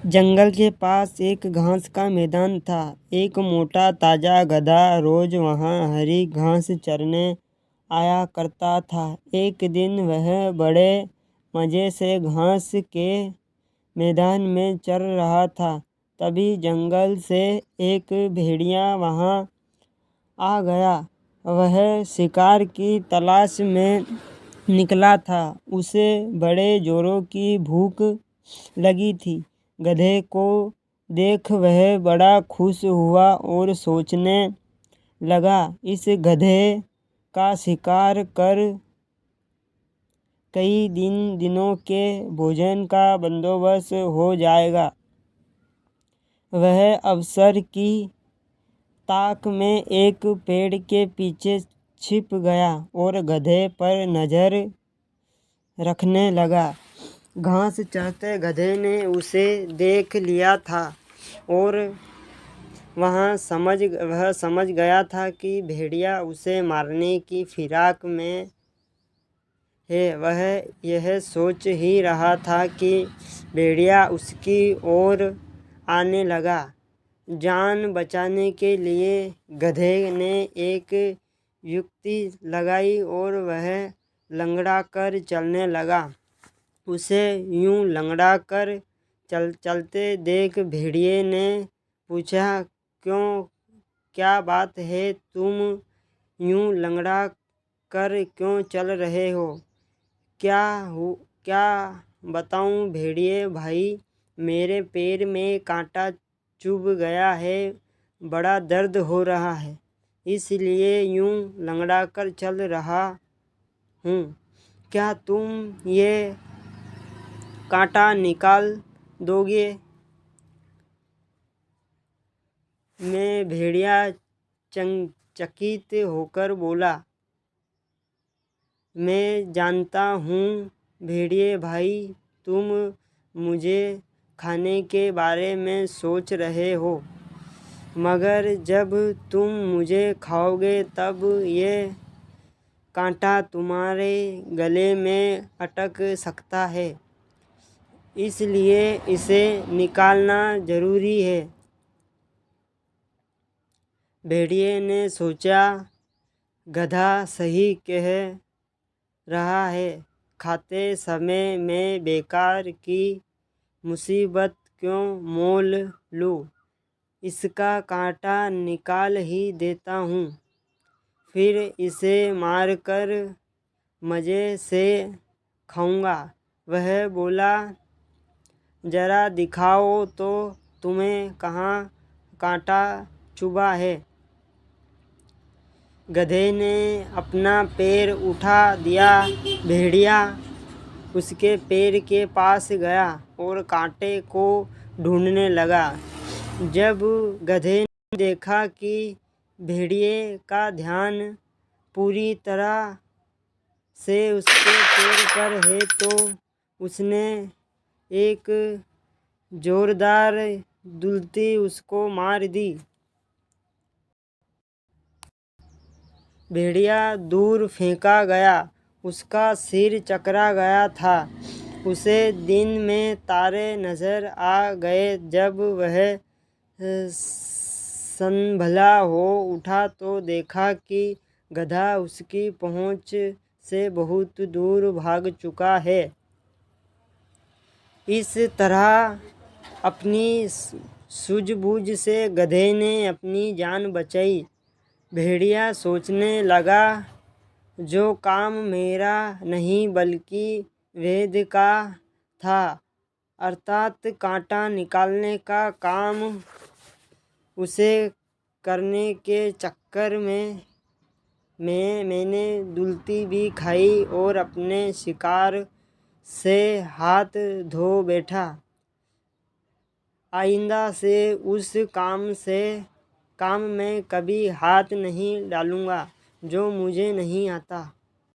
जंगल के पास एक घास का मैदान था। एक मोटा ताजा गधा रोज वहाँ हरी घास चरने आया करता था। एक दिन वह बड़े मजे से घास के मैदान में चर रहा था। तभी जंगल से एक भेड़िया वहाँ आ गया। वह शिकार की तलाश में निकला था। उसे बड़े जोरों की भूख लगी थी। गधे को देख वह बड़ा खुश हुआ और सोचने लगा, इस गधे का शिकार कर कई दिनों के भोजन का बंदोबस्त हो जाएगा। वह अवसर की ताक में एक पेड़ के पीछे छिप गया और गधे पर नजर रखने लगा। घास चरते गधे ने उसे देख लिया था और वह समझ गया था कि भेड़िया उसे मारने की फिराक में है। वह यह सोच ही रहा था कि भेड़िया उसकी ओर आने लगा। जान बचाने के लिए गधे ने एक युक्ति लगाई और वह लंगड़ा कर चलने लगा। उसे यूं लंगड़ा कर चलते देख भेड़िए ने पूछा, क्या बात है, तुम यूं लंगड़ा कर क्यों चल रहे हो? क्या बताऊं भेड़िए भाई, मेरे पैर में कांटा चुभ गया है, बड़ा दर्द हो रहा है, इसलिए यूं लंगड़ा कर चल रहा हूँ। क्या तुम ये कांटा निकाल दोगे? मैं भेड़िया चकित होकर बोला, मैं जानता हूँ भेड़िए भाई, तुम मुझे खाने के बारे में सोच रहे हो, मगर जब तुम मुझे खाओगे तब ये कांटा तुम्हारे गले में अटक सकता है, इसलिए इसे निकालना जरूरी है। भेड़िए ने सोचा, गधा सही कह रहा है, खाते समय मैं बेकार की मुसीबत क्यों मोल लूँ, इसका कांटा निकाल ही देता हूँ, फिर इसे मारकर मज़े से खाऊंगा। वह बोला, जरा दिखाओ तो तुम्हें कहाँ कांटा चुभा है। गधे ने अपना पैर उठा दिया। भेड़िया उसके पैर के पास गया और कांटे को ढूंढने लगा। जब गधे ने देखा कि भेड़िए का ध्यान पूरी तरह से उसके पैर पर है, तो उसने एक जोरदार दुलती उसको मार दी। भेड़िया दूर फेंका गया। उसका सिर चकरा गया था। उसे दिन में तारे नजर आ गए। जब वह संभला हो उठा तो देखा कि गधा उसकी पहुंच से बहुत दूर भाग चुका है। इस तरह अपनी सूझबूझ से गधे ने अपनी जान बचाई। भेड़िया सोचने लगा, जो काम मेरा नहीं बल्कि वेद का था, अर्थात कांटा निकालने का काम, उसे करने के चक्कर में मैंने दुलती भी खाई और अपने शिकार से हाथ धो बैठा। आइंदा से उस काम में कभी हाथ नहीं डालूंगा जो मुझे नहीं आता।